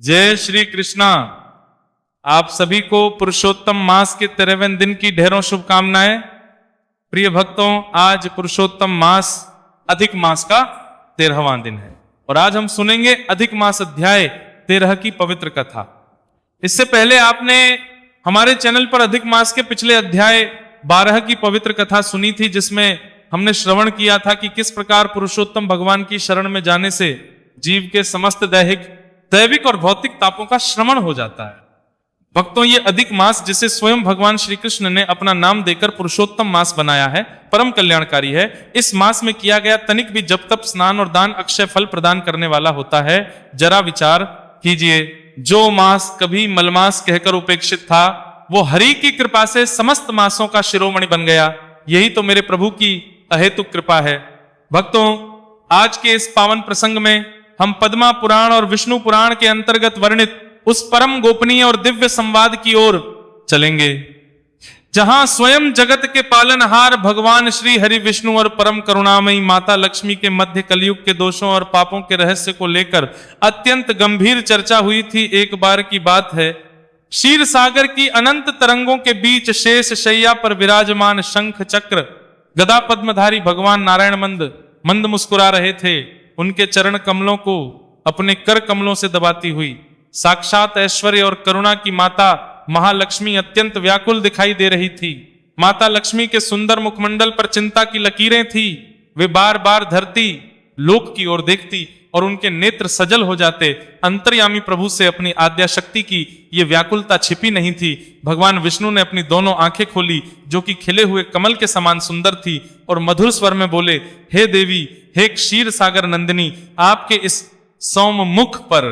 जय श्री कृष्णा। आप सभी को पुरुषोत्तम मास के 53वें दिन की ढेरों शुभकामनाएं। प्रिय भक्तों, आज पुरुषोत्तम मास अधिक मास का 13वां दिन है और आज हम सुनेंगे अधिक मास अध्याय 13 की पवित्र कथा। इससे पहले आपने हमारे चैनल पर अधिक मास के पिछले अध्याय 12 की पवित्र कथा सुनी थी, जिसमें हमने श्रवण किया था कि किस प्रकार पुरुषोत्तम भगवान की शरण में जाने से जीव के समस्त दैविक और भौतिक तापों का श्रमण हो जाता है। भक्तों, ये अधिक मास जिसे स्वयं भगवान श्री कृष्ण ने अपना नाम देकर पुरुषोत्तम मास बनाया है, परम कल्याणकारी है। इस मास में किया गया तनिक भी जप तप स्नान और दान अक्षय फल प्रदान करने वाला होता है। जरा विचार कीजिए, जो मास कभी मलमास कहकर उपेक्षित था, वो हरि की कृपा से समस्त मासों का शिरोमणि बन गया। यही तो मेरे प्रभु की अहेतुक कृपा है। भक्तों, आज के इस पावन प्रसंग में हम पद्मा पुराण और विष्णु पुराण के अंतर्गत वर्णित उस परम गोपनीय और दिव्य संवाद की ओर चलेंगे, जहां स्वयं जगत के पालनहार भगवान श्री हरि विष्णु और परम करुणामयी माता लक्ष्मी के मध्य कलयुग के दोषों और पापों के रहस्य को लेकर अत्यंत गंभीर चर्चा हुई थी। एक बार की बात है, क्षीर सागर की अनंत तरंगों के बीच शेष शैया पर विराजमान शंख चक्र गदा पद्मधारी भगवान नारायण मंद मुस्कुरा रहे थे। उनके चरण कमलों को अपने कर कमलों से दबाती हुई साक्षात ऐश्वर्य और करुणा की माता महालक्ष्मी अत्यंत व्याकुल दिखाई दे रही थी। माता लक्ष्मी के सुंदर मुखमंडल पर चिंता की लकीरें थी। वे बार बार धरती लोक की ओर देखती और उनके नेत्र सजल हो जाते। अंतर्यामी प्रभु से अपनी आद्या शक्ति की ये व्याकुलता छिपी नहीं थी। भगवान विष्णु ने अपनी दोनों आंखें खोली, जो कि खिले हुए कमल के समान सुंदर थी, और मधुर स्वर में बोले, हे देवी, हे क्षीर सागर नंदिनी, आपके इस सौम्य मुख पर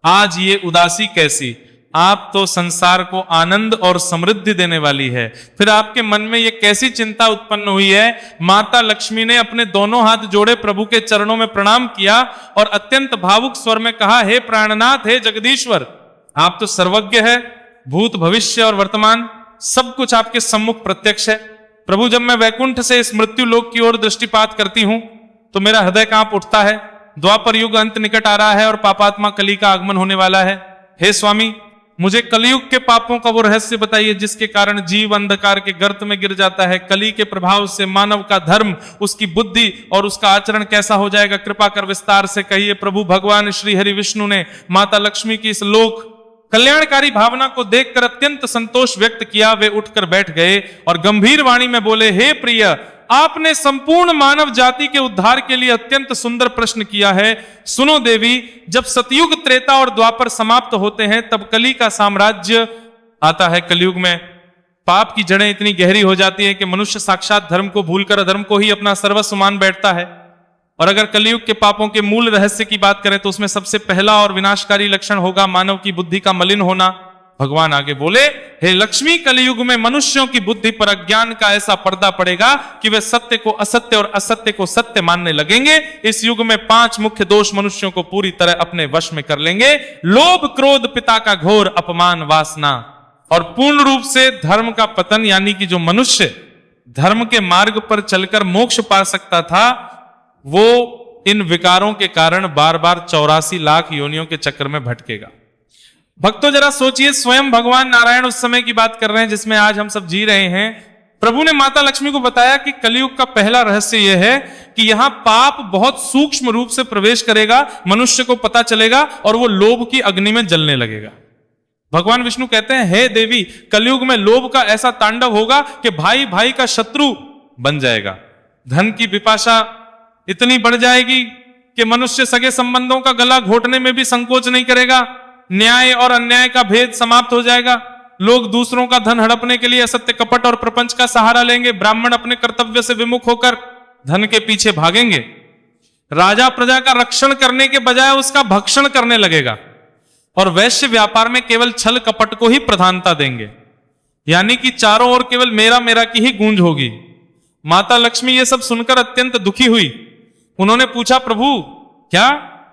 आज ये उदासी कैसी? आप तो संसार को आनंद और समृद्धि देने वाली है, फिर आपके मन में ये कैसी चिंता उत्पन्न हुई है? माता लक्ष्मी ने अपने दोनों हाथ जोड़े प्रभु के चरणों में प्रणाम किया और अत्यंत भावुक स्वर में कहा, हे प्राणनाथ, हे जगदीश्वर, आप तो सर्वज्ञ है। भूत भविष्य और वर्तमान सब कुछ आपके सम्मुख प्रत्यक्ष है। प्रभु, जब मैं वैकुंठ से इस मृत्यु लोक की ओर दृष्टिपात करती हूं तो मेरा हृदय कांप उठता है। द्वापर युग अंत निकट आ रहा है और पापात्मा कली का आगमन होने वाला है। हे स्वामी, मुझे कलयुग के पापों का वो रहस्य बताइए जिसके कारण जीव अंधकार के गर्त में गिर जाता है। कली के प्रभाव से मानव का धर्म, उसकी बुद्धि और उसका आचरण कैसा हो जाएगा? कृपा कर विस्तार से कहिए। प्रभु भगवान श्री हरि विष्णु ने माता लक्ष्मी की इस लोक कल्याणकारी भावना को देखकर अत्यंत संतोष व्यक्त किया। वे उठकर बैठ गए और गंभीर वाणी में बोले, हे प्रिय, आपने संपूर्ण मानव जाति के उद्धार के लिए अत्यंत सुंदर प्रश्न किया है। सुनो देवी, जब सतयुग, त्रेता और द्वापर समाप्त होते हैं तब कली का साम्राज्य आता है। कलयुग में पाप की जड़ें इतनी गहरी हो जाती है कि मनुष्य साक्षात धर्म को भूलकर अधर्म को ही अपना सर्वस्व मान बैठता है। और अगर कलयुग के पापों के मूल रहस्य की बात करें तो उसमें सबसे पहला और विनाशकारी लक्षण होगा मानव की बुद्धि का मलिन होना। भगवान आगे बोले, हे लक्ष्मी, कलयुग में मनुष्यों की बुद्धि पर अज्ञान का ऐसा पर्दा पड़ेगा कि वे सत्य को असत्य और असत्य को सत्य मानने लगेंगे। इस युग में 5 मुख्य दोष मनुष्यों को पूरी तरह अपने वश में कर लेंगे। लोभ, क्रोध, पिता का घोर अपमान, वासना, और पूर्ण रूप से धर्म का पतन। यानी कि जो मनुष्य धर्म के मार्ग पर चलकर मोक्ष पा सकता था, वो इन विकारों के कारण बार बार 84 लाख योनियों के चक्कर में भटकेगा। भक्तों, जरा सोचिए, स्वयं भगवान नारायण उस समय की बात कर रहे हैं जिसमें आज हम सब जी रहे हैं। प्रभु ने माता लक्ष्मी को बताया कि कलयुग का पहला रहस्य यह है कि यहां पाप बहुत सूक्ष्म रूप से प्रवेश करेगा, मनुष्य को पता चलेगा और वो लोभ की अग्नि में जलने लगेगा। भगवान विष्णु कहते हैं, हे देवी, कलयुग में लोभ का ऐसा तांडव होगा कि भाई भाई का शत्रु बन जाएगा। धन की विपाशा इतनी बढ़ जाएगी कि मनुष्य सगे संबंधों का गला घोटने में भी संकोच नहीं करेगा। न्याय और अन्याय का भेद समाप्त हो जाएगा। लोग दूसरों का धन हड़पने के लिए असत्य, कपट और प्रपंच का सहारा लेंगे। ब्राह्मण अपने कर्तव्य से विमुख होकर धन के पीछे भागेंगे। राजा प्रजा का रक्षण करने के बजाय उसका भक्षण करने लगेगा और वैश्य व्यापार में केवल छल कपट को ही प्रधानता देंगे। यानी कि चारों ओर केवल मेरा मेरा की ही गूंज होगी। माता लक्ष्मी ये सब सुनकर अत्यंत दुखी हुई। उन्होंने पूछा, प्रभु, क्या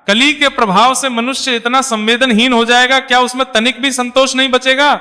कली के प्रभाव से मनुष्य इतना संवेदनहीन हो जाएगा? क्या उसमें तनिक भी संतोष नहीं बचेगा?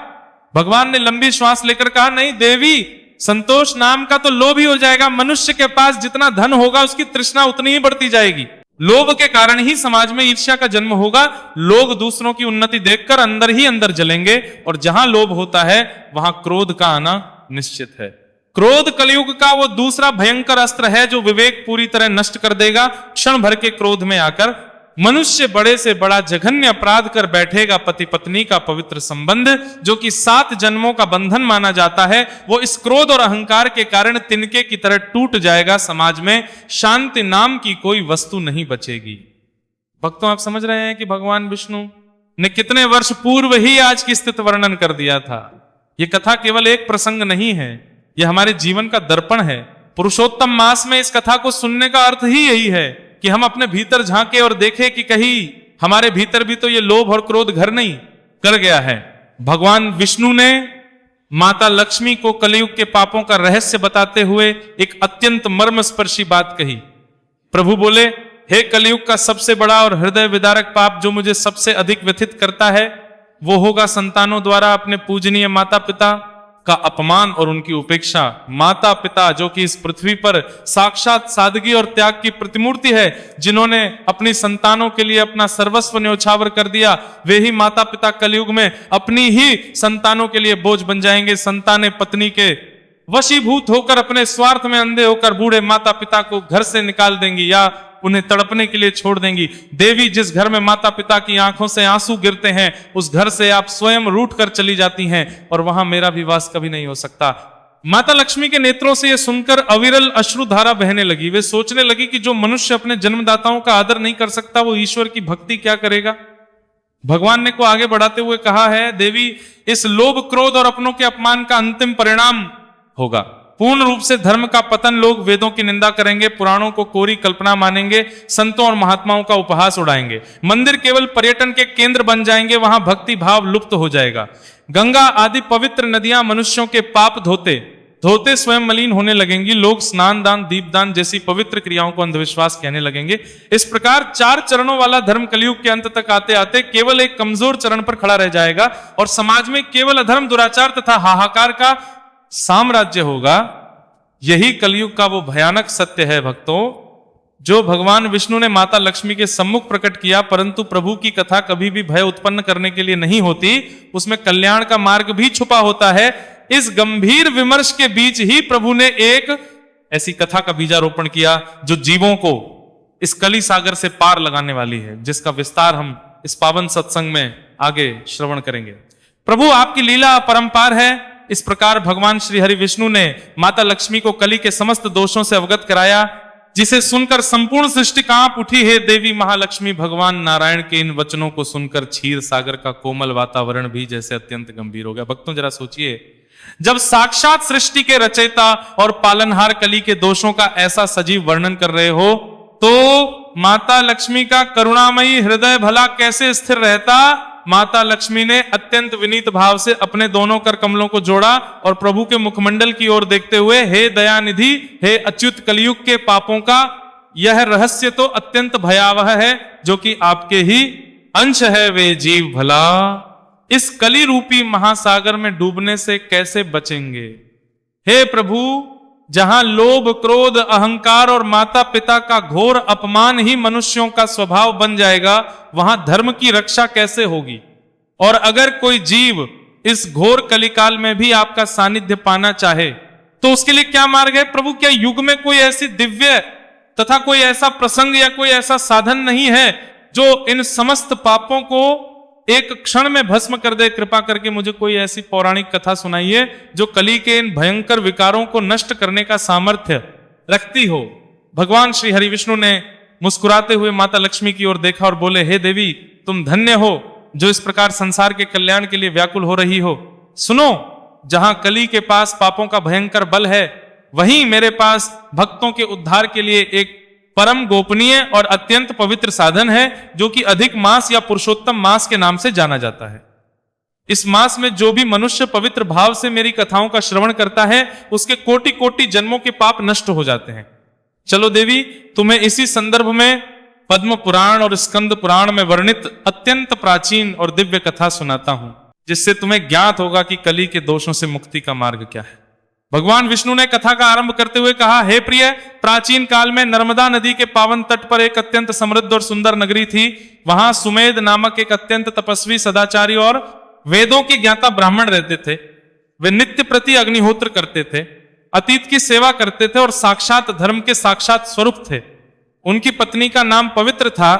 भगवान ने लंबी श्वास लेकर कहा, नहीं देवी, संतोष नाम का तो लोभ ही हो जाएगा। मनुष्य के पास जितना धन होगा उसकी तृष्णा उतनी ही बढ़ती जाएगी। लोभ के कारण ही समाज में ईर्ष्या का जन्म होगा। लोग दूसरों की उन्नति देखकर अंदर ही अंदर जलेंगे और जहां लोभ होता है वहां क्रोध का आना निश्चित है। क्रोध कलयुग का वो दूसरा भयंकर अस्त्र है जो विवेक पूरी तरह नष्ट कर देगा। क्षण भर के क्रोध में आकर मनुष्य बड़े से बड़ा जघन्य अपराध कर बैठेगा। पति पत्नी का पवित्र संबंध जो कि 7 जन्मों का बंधन माना जाता है, वो इस क्रोध और अहंकार के कारण तिनके की तरह टूट जाएगा। समाज में शांति नाम की कोई वस्तु नहीं बचेगी। भक्तों, आप समझ रहे हैं कि भगवान विष्णु ने कितने वर्ष पूर्व ही आज की स्थिति वर्णन कर दिया था। यह कथा केवल एक प्रसंग नहीं है, यह हमारे जीवन का दर्पण है। पुरुषोत्तम मास में इस कथा को सुनने का अर्थ ही यही है कि हम अपने भीतर झांके और देखें कि कहीं हमारे भीतर भी तो ये लोभ और क्रोध घर नहीं कर गया है। भगवान विष्णु ने माता लक्ष्मी को कलयुग के पापों का रहस्य बताते हुए एक अत्यंत मर्मस्पर्शी बात कही। प्रभु बोले, हे कलयुग का सबसे बड़ा और हृदय विदारक पाप जो मुझे सबसे अधिक व्यथित करता है वो होगा संतानों द्वारा अपने पूजनीय माता पिता का अपमान और उनकी उपेक्षा। माता पिता जो कि इस पृथ्वी पर साक्षात सादगी और त्याग की प्रतिमूर्ति है, जिन्होंने अपनी संतानों के लिए अपना सर्वस्व न्योछावर कर दिया, वे ही माता पिता कलयुग में अपनी ही संतानों के लिए बोझ बन जाएंगे। संतानें पत्नी के वशीभूत होकर अपने स्वार्थ में अंधे होकर बूढ़े माता पिता को घर से निकाल देंगी या उन्हें तड़पने के लिए छोड़ देंगी। देवी, जिस घर में माता पिता की आंखों से आंसू गिरते हैं उस घर से आप स्वयं रूठ कर चली जाती हैं और वहां मेरा भी वास कभी नहीं हो सकता। माता लक्ष्मी के नेत्रों से यह सुनकर अविरल अश्रुधारा बहने लगी। वे सोचने लगी कि जो मनुष्य अपने जन्मदाताओं का आदर नहीं कर सकता वो ईश्वर की भक्ति क्या करेगा। भगवान ने को आगे बढ़ाते हुए कहा है, देवी, इस लोभ क्रोध और अपनों के अपमान का अंतिम परिणाम होगा पूर्ण रूप से धर्म का पतन। लोग वेदों की निंदा करेंगे, पुराणों को कोरी कल्पना मानेंगे, संतों और महात्माओं का उपहास उड़ाएंगे। मंदिर केवल पर्यटन के केंद्र बन जाएंगे, वहां भक्ति भाव लुप्त हो जाएगा। गंगा आदि पवित्र नदियां मनुष्यों के पाप धोते धोते स्वयं मलिन होने लगेंगी। लोग स्नान दान दीपदान जैसी पवित्र क्रियाओं को अंधविश्वास कहने लगेंगे। इस प्रकार 4 चरणों वाला धर्म कलयुग के अंत तक आते आते केवल एक कमजोर चरण पर खड़ा रह जाएगा और समाज में केवल अधर्म, दुराचार तथा हाहाकार का साम्राज्य होगा। यही कलयुग का वो भयानक सत्य है भक्तों, जो भगवान विष्णु ने माता लक्ष्मी के सम्मुख प्रकट किया। परंतु प्रभु की कथा कभी भी भय उत्पन्न करने के लिए नहीं होती, उसमें कल्याण का मार्ग भी छुपा होता है। इस गंभीर विमर्श के बीच ही प्रभु ने एक ऐसी कथा का बीजारोपण किया जो जीवों को इस कली सागर से पार लगाने वाली है, जिसका विस्तार हम इस पावन सत्संग में आगे श्रवण करेंगे। प्रभु, आपकी लीला अपरंपार है। इस प्रकार भगवान श्री हरि विष्णु ने माता लक्ष्मी को कली के समस्त दोषों से अवगत कराया, जिसे सुनकर संपूर्ण सृष्टि कांप उठी। हे देवी महालक्ष्मी, भगवान नारायण के इन वचनों को सुनकर क्षीर सागर का कोमल वातावरण भी जैसे अत्यंत गंभीर हो गया। भक्तों, जरा सोचिए, जब साक्षात सृष्टि के रचयिता और पालनहार कली के दोषों का ऐसा सजीव वर्णन कर रहे हो, तो माता लक्ष्मी का करुणामयी हृदय भला कैसे स्थिर रहता। माता लक्ष्मी ने अत्यंत विनीत भाव से अपने दोनों कर कमलों को जोड़ा और प्रभु के मुखमंडल की ओर देखते हुए, हे दयानिधि, हे अच्युत, कलयुग के पापों का यह रहस्य तो अत्यंत भयावह है, जो कि आपके ही अंश है। वे जीव भला इस कली रूपी महासागर में डूबने से कैसे बचेंगे। हे प्रभु, जहां लोभ, क्रोध, अहंकार और माता पिता का घोर अपमान ही मनुष्यों का स्वभाव बन जाएगा, वहां धर्म की रक्षा कैसे होगी। और अगर कोई जीव इस घोर कलिकाल में भी आपका सानिध्य पाना चाहे तो उसके लिए क्या मार्ग है। प्रभु, क्या युग में कोई ऐसी दिव्य तथा कोई ऐसा प्रसंग या कोई ऐसा साधन नहीं है जो इन समस्त पापों को एक क्षण में भस्म कर दे। कृपा करके मुझे कोई ऐसी पौराणिक कथा सुनाइए जो कली के इन भयंकर विकारों को नष्ट करने का सामर्थ्य रखती हो। भगवान श्री हरि विष्णु ने मुस्कुराते हुए माता लक्ष्मी की ओर देखा और बोले, हे देवी, तुम धन्य हो जो इस प्रकार संसार के कल्याण के लिए व्याकुल हो रही हो। सुनो, जहां कली के पास पापों का भयंकर बल है, वहीं मेरे पास भक्तों के उद्धार के लिए एक परम गोपनीय और अत्यंत पवित्र साधन है, जो कि अधिक मास या पुरुषोत्तम मास के नाम से जाना जाता है। इस मास में जो भी मनुष्य पवित्र भाव से मेरी कथाओं का श्रवण करता है, उसके कोटि कोटि जन्मों के पाप नष्ट हो जाते हैं। चलो देवी, तुम्हें इसी संदर्भ में पद्म पुराण और स्कंद पुराण में वर्णित अत्यंत प्राचीन और दिव्य कथा सुनाता हूं, जिससे तुम्हें ज्ञात होगा कि कली के दोषों से मुक्ति का मार्ग क्या है। भगवान विष्णु ने कथा का आरंभ करते हुए कहा, हे प्रिय, प्राचीन काल में नर्मदा नदी के पावन तट पर एक अत्यंत समृद्ध और सुंदर नगरी थी। वहां सुमेध नामक एक अत्यंत तपस्वी, सदाचारी और वेदों के ज्ञाता ब्राह्मण रहते थे। वे नित्य प्रति अग्निहोत्र करते थे, अतीत की सेवा करते थे और साक्षात धर्म के साक्षात स्वरूप थे। उनकी पत्नी का नाम पवित्र था,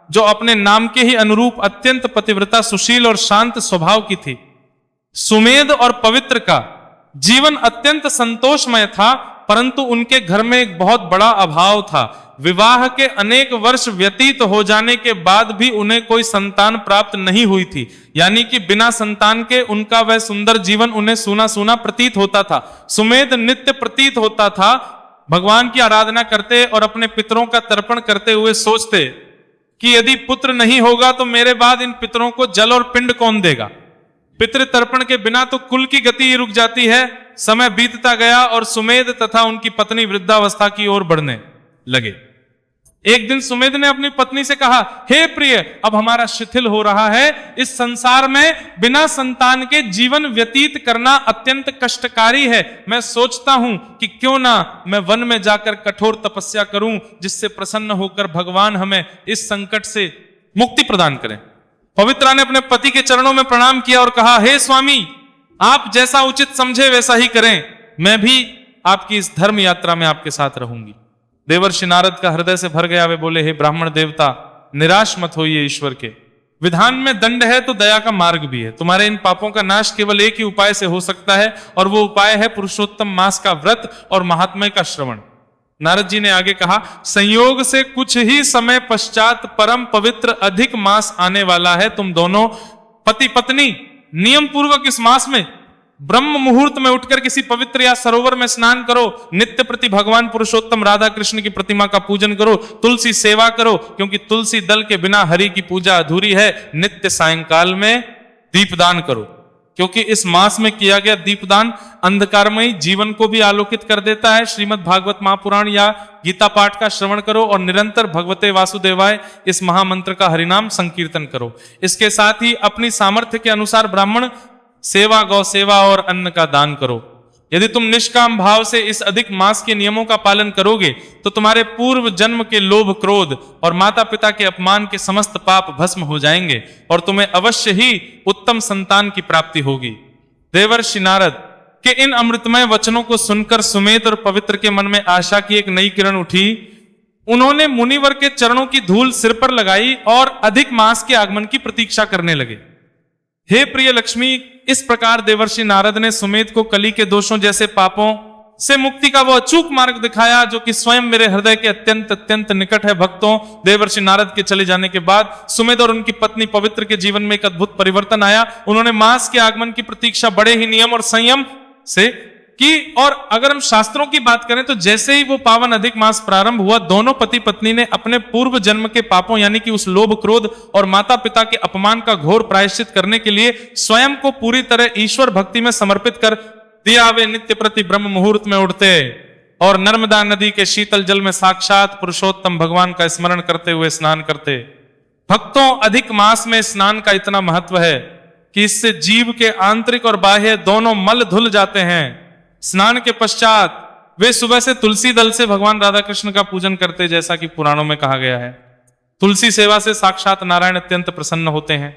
जो अपने नाम के ही अनुरूप अत्यंत पतिव्रता, सुशील और शांत स्वभाव की थी। सुमेध और पवित्र का जीवन अत्यंत संतोषमय था, परंतु उनके घर में एक बहुत बड़ा अभाव था। विवाह के अनेक वर्ष व्यतीत हो जाने के बाद भी उन्हें कोई संतान प्राप्त नहीं हुई थी। यानी कि बिना संतान के उनका वह सुंदर जीवन उन्हें सूना सूना प्रतीत होता था। सुमेध नित्य प्रतीत होता था, भगवान की आराधना करते और अपने पितरों का तर्पण करते हुए सोचते कि यदि पुत्र नहीं होगा तो मेरे बाद इन पितरों को जल और पिंड कौन देगा। पितृ तर्पण के बिना तो कुल की गति ही रुक जाती है। समय बीतता गया और सुमेध तथा उनकी पत्नी वृद्धावस्था की ओर बढ़ने लगे। एक दिन सुमेध ने अपनी पत्नी से कहा, हे प्रिय, अब हमारा शिथिल हो रहा है। इस संसार में बिना संतान के जीवन व्यतीत करना अत्यंत कष्टकारी है। मैं सोचता हूं कि क्यों ना मैं वन में जाकर कठोर तपस्या करूं, जिससे प्रसन्न होकर भगवान हमें इस संकट से मुक्ति प्रदान करें। पवित्रा ने अपने पति के चरणों में प्रणाम किया और कहा, हे स्वामी, आप जैसा उचित समझे वैसा ही करें। मैं भी आपकी इस धर्म यात्रा में आपके साथ रहूंगी। देवर्षि नारद का हृदय से भर गया। वे बोले, हे ब्राह्मण देवता, निराश मत होइए। ईश्वर के विधान में दंड है तो दया का मार्ग भी है। तुम्हारे इन पापों का नाश केवल एक ही उपाय से हो सकता है, और वो उपाय है पुरुषोत्तम मास का व्रत और महात्म्य का श्रवण। नारद जी ने आगे कहा, संयोग से कुछ ही समय पश्चात परम पवित्र अधिक मास आने वाला है। तुम दोनों पति पत्नी नियम पूर्वक इस मास में ब्रह्म मुहूर्त में उठकर किसी पवित्र या सरोवर में स्नान करो। नित्य प्रति भगवान पुरुषोत्तम राधा कृष्ण की प्रतिमा का पूजन करो। तुलसी सेवा करो, क्योंकि तुलसी दल के बिना हरि की पूजा अधूरी है। नित्य सायंकाल में दीपदान करो, क्योंकि इस मास में किया गया दीपदान अंधकारमयी जीवन को भी आलोकित कर देता है। श्रीमद् भागवत महापुराण या गीता पाठ का श्रवण करो और निरंतर भगवते वासुदेवाय इस महामंत्र का हरिनाम संकीर्तन करो। इसके साथ ही अपनी सामर्थ्य के अनुसार ब्राह्मण सेवा, गौ सेवा और अन्न का दान करो। यदि तुम निष्काम भाव से इस अधिक मास के नियमों का पालन करोगे तो तुम्हारे पूर्व जन्म के लोभ, क्रोध और माता पिता के अपमान के समस्त पाप भस्म हो जाएंगे और तुम्हें अवश्य ही उत्तम संतान की प्राप्ति होगी। देवर्षि नारद के इन अमृतमय वचनों को सुनकर सुमेध और पवित्र के मन में आशा की एक नई किरण उठी। उन्होंने मुनिवर के चरणों की धूल सिर पर लगाई और अधिक मास के आगमन की प्रतीक्षा करने लगे। हे प्रिय लक्ष्मी, इस प्रकार देवर्षि नारद ने सुमेध को कली के दोषों जैसे पापों से मुक्ति का वो अचूक मार्ग दिखाया, जो कि स्वयं मेरे हृदय के अत्यंत अत्यंत निकट है। भक्तों, देवर्षि नारद के चले जाने के बाद सुमेध और उनकी पत्नी पवित्र के जीवन में एक अद्भुत परिवर्तन आया। उन्होंने मास के आगमन की प्रतीक्षा बड़े ही नियम और संयम से की। और अगर हम शास्त्रों की बात करें तो जैसे ही वो पावन अधिक मास प्रारंभ हुआ, दोनों पति पत्नी ने अपने पूर्व जन्म के पापों यानी कि उस लोभ, क्रोध और माता पिता के अपमान का घोर प्रायश्चित करने के लिए स्वयं को पूरी तरह ईश्वर भक्ति में समर्पित कर दिया। वे नित्य प्रति ब्रह्म मुहूर्त में उठते और नर्मदा नदी के शीतल जल में साक्षात पुरुषोत्तम भगवान का स्मरण करते हुए स्नान करते। भक्तों, अधिक मास में स्नान का इतना महत्व है कि इससे जीव के आंतरिक और बाह्य दोनों मल धुल जाते हैं। स्नान के पश्चात वे सुबह से तुलसी दल से भगवान राधा कृष्ण का पूजन करते, जैसा कि पुराणों में कहा गया है। तुलसी सेवा से साक्षात नारायण अत्यंत प्रसन्न होते हैं।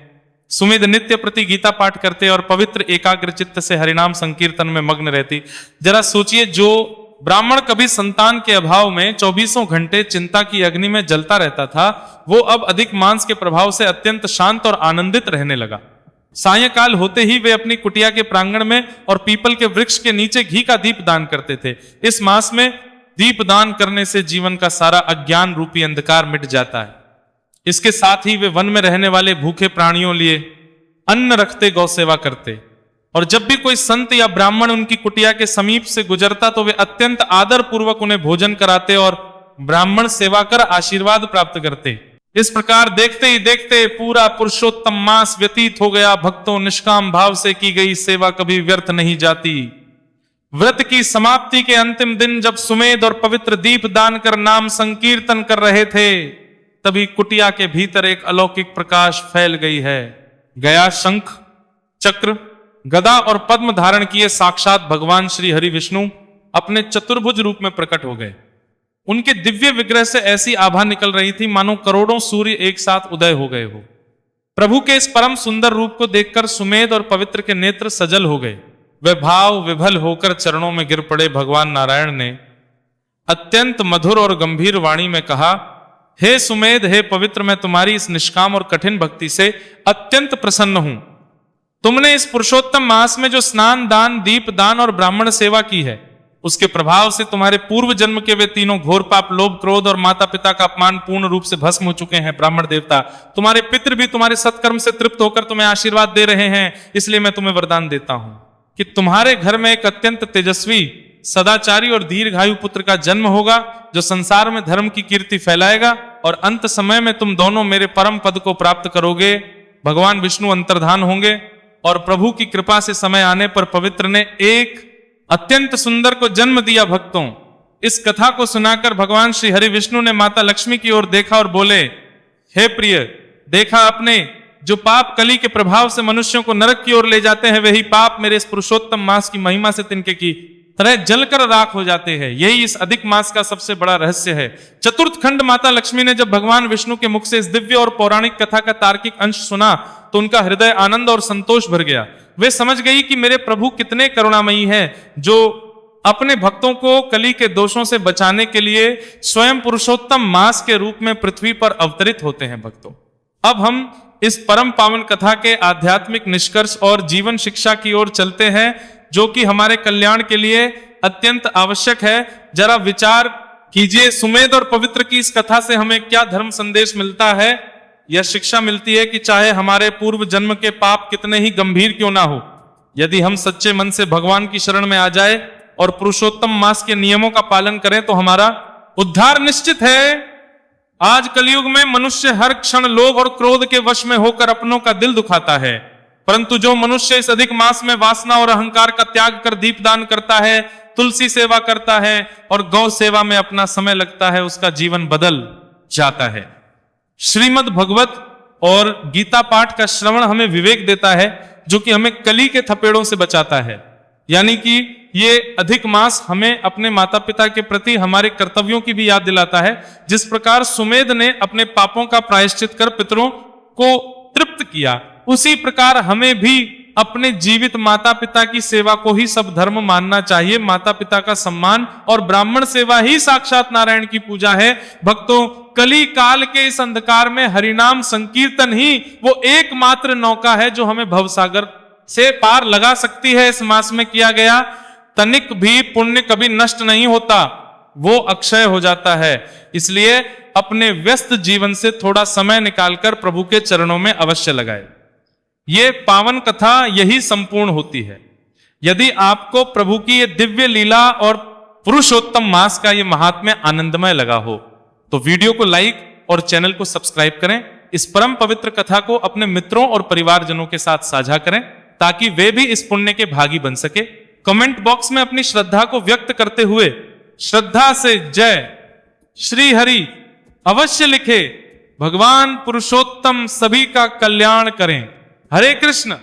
सुमेध नित्य प्रति गीता पाठ करते और पवित्र एकाग्र चित्त से हरिनाम संकीर्तन में मग्न रहती। जरा सोचिए, जो ब्राह्मण कभी संतान के अभाव में 24 घंटे चिंता की अग्नि में जलता रहता था, वो अब अधिक मांस के प्रभाव से अत्यंत शांत और आनंदित रहने लगा। सायंकाल होते ही वे अपनी कुटिया के प्रांगण में और पीपल के वृक्ष के नीचे घी का दीप दान करते थे। इस मास में दीप दान करने से जीवन का सारा अज्ञान रूपी अंधकार मिट जाता है। इसके साथ ही वे वन में रहने वाले भूखे प्राणियों लिए अन्न रखते, गौ सेवा करते, और जब भी कोई संत या ब्राह्मण उनकी कुटिया के समीप से गुजरता तो वे अत्यंत आदर पूर्वक उन्हें भोजन कराते और ब्राह्मण सेवा कर आशीर्वाद प्राप्त करते। इस प्रकार देखते ही देखते पूरा पुरुषोत्तम मास व्यतीत हो गया। भक्तों, निष्काम भाव से की गई सेवा कभी व्यर्थ नहीं जाती। व्रत की समाप्ति के अंतिम दिन जब सुमेध और पवित्र दीप दान कर नाम संकीर्तन कर रहे थे, तभी कुटिया के भीतर एक अलौकिक प्रकाश फैल गई है। गया शंख, चक्र, गदा और पद्म धारण किए साक्षात भगवान श्री हरि विष्णु अपने चतुर्भुज रूप में प्रकट हो गए। उनके दिव्य विग्रह से ऐसी आभा निकल रही थी मानो करोड़ों सूर्य एक साथ उदय हो गए हो। प्रभु के इस परम सुंदर रूप को देखकर सुमेध और पवित्र के नेत्र सजल हो गए। वे भाव विभल होकर चरणों में गिर पड़े। भगवान नारायण ने अत्यंत मधुर और गंभीर वाणी में कहा, हे सुमेध, हे पवित्र, मैं तुम्हारी इस निष्काम और कठिन भक्ति से अत्यंत प्रसन्न हूं। तुमने इस पुरुषोत्तम मास में जो स्नान, दान, दीप दान और ब्राह्मण सेवा की है, उसके प्रभाव से तुम्हारे पूर्व जन्म के वे तीनों घोर पाप, लोभ, क्रोध और माता पिता का अपमान पूर्ण रूप से भस्म हो चुके हैं। ब्राह्मण देवता, तुम्हारे पितृ भी तुम्हारे सत्कर्म से तृप्त होकर तुम्हें आशीर्वाद दे रहे हैं। इसलिए मैं तुम्हें वरदान देता हूं कि तुम्हारे घर में एक अत्यंत तेजस्वी, सदाचारी और दीर्घायु पुत्र का जन्म होगा, जो संसार में धर्म की कीर्ति फैलाएगा और अंत समय में तुम दोनों मेरे परम पद को प्राप्त करोगे। भगवान विष्णु अंतर्धान होंगे और प्रभु की कृपा से समय आने पर पवित्र ने एक अत्यंत सुंदर को जन्म दिया। भक्तों, इस कथा को सुनाकर भगवान श्री हरि विष्णु ने माता लक्ष्मी की ओर देखा और बोले, हे प्रिय, देखा आपने, जो पाप कली के प्रभाव से मनुष्यों को नरक की ओर ले जाते हैं, वही पाप मेरे इस पुरुषोत्तम मास की महिमा से तिनके की तरह जलकर राख हो जाते हैं। यही इस अधिक मास का सबसे बड़ा रहस्य है। चतुर्थ खंड माता लक्ष्मी ने जब भगवान विष्णु के मुख से इस दिव्य और पौराणिक कथा का तार्किक अंश सुना तो उनका हृदय आनंद और संतोष भर गया। वे समझ गई कि मेरे प्रभु कितने करुणामयी हैं, जो अपने भक्तों को कली के दोषों से बचाने के लिए स्वयं पुरुषोत्तम मास के रूप में पृथ्वी पर अवतरित होते हैं। भक्तों, अब हम इस परम पावन कथा के आध्यात्मिक निष्कर्ष और जीवन शिक्षा की ओर चलते हैं, जो कि हमारे कल्याण के लिए अत्यंत आवश्यक है। जरा विचार कीजिए, सुमेध और पवित्र की इस कथा से हमें क्या धर्म संदेश मिलता है। यह शिक्षा मिलती है कि चाहे हमारे पूर्व जन्म के पाप कितने ही गंभीर क्यों ना हो, यदि हम सच्चे मन से भगवान की शरण में आ जाए और पुरुषोत्तम मास के नियमों का पालन करें तो हमारा उद्धार निश्चित है। आज कलयुग में मनुष्य हर क्षण लोभ और क्रोध के वश में होकर अपनों का दिल दुखाता है, परंतु जो मनुष्य इस अधिक मास में वासना और अहंकार का त्याग कर दीपदान करता है, तुलसी सेवा करता है और गौ सेवा में अपना समय लगता है, उसका जीवन बदल जाता है। श्रीमद् भगवत और गीता पाठ का श्रवण हमें विवेक देता है, जो कि हमें कली के थपेड़ों से बचाता है। यानी कि ये अधिक मास हमें अपने माता पिता के प्रति हमारे कर्तव्यों की भी याद दिलाता है। जिस प्रकार सुमेध ने अपने पापों का प्रायश्चित कर पितरों को तृप्त किया, उसी प्रकार हमें भी अपने जीवित माता पिता की सेवा को ही सब धर्म मानना चाहिए। माता पिता का सम्मान और ब्राह्मण सेवा ही साक्षात नारायण की पूजा है। भक्तों, कली काल के इस अंधकार में हरिनाम संकीर्तन ही वो एकमात्र नौका है जो हमें भवसागर से पार लगा सकती है। इस मास में किया गया तनिक भी पुण्य कभी नष्ट नहीं होता, वो अक्षय हो जाता है। इसलिए अपने व्यस्त जीवन से थोड़ा समय निकालकर प्रभु के चरणों में अवश्य लगाए। ये पावन कथा यही संपूर्ण होती है। यदि आपको प्रभु की ये दिव्य लीला और पुरुषोत्तम मास का ये महात्म्य आनंदमय लगा हो तो वीडियो को लाइक और चैनल को सब्सक्राइब करें। इस परम पवित्र कथा को अपने मित्रों और परिवारजनों के साथ साझा करें ताकि वे भी इस पुण्य के भागी बन सके। कमेंट बॉक्स में अपनी श्रद्धा को व्यक्त करते हुए श्रद्धा से जय श्री हरि अवश्य लिखे। भगवान पुरुषोत्तम सभी का कल्याण करें। हरे कृष्ण।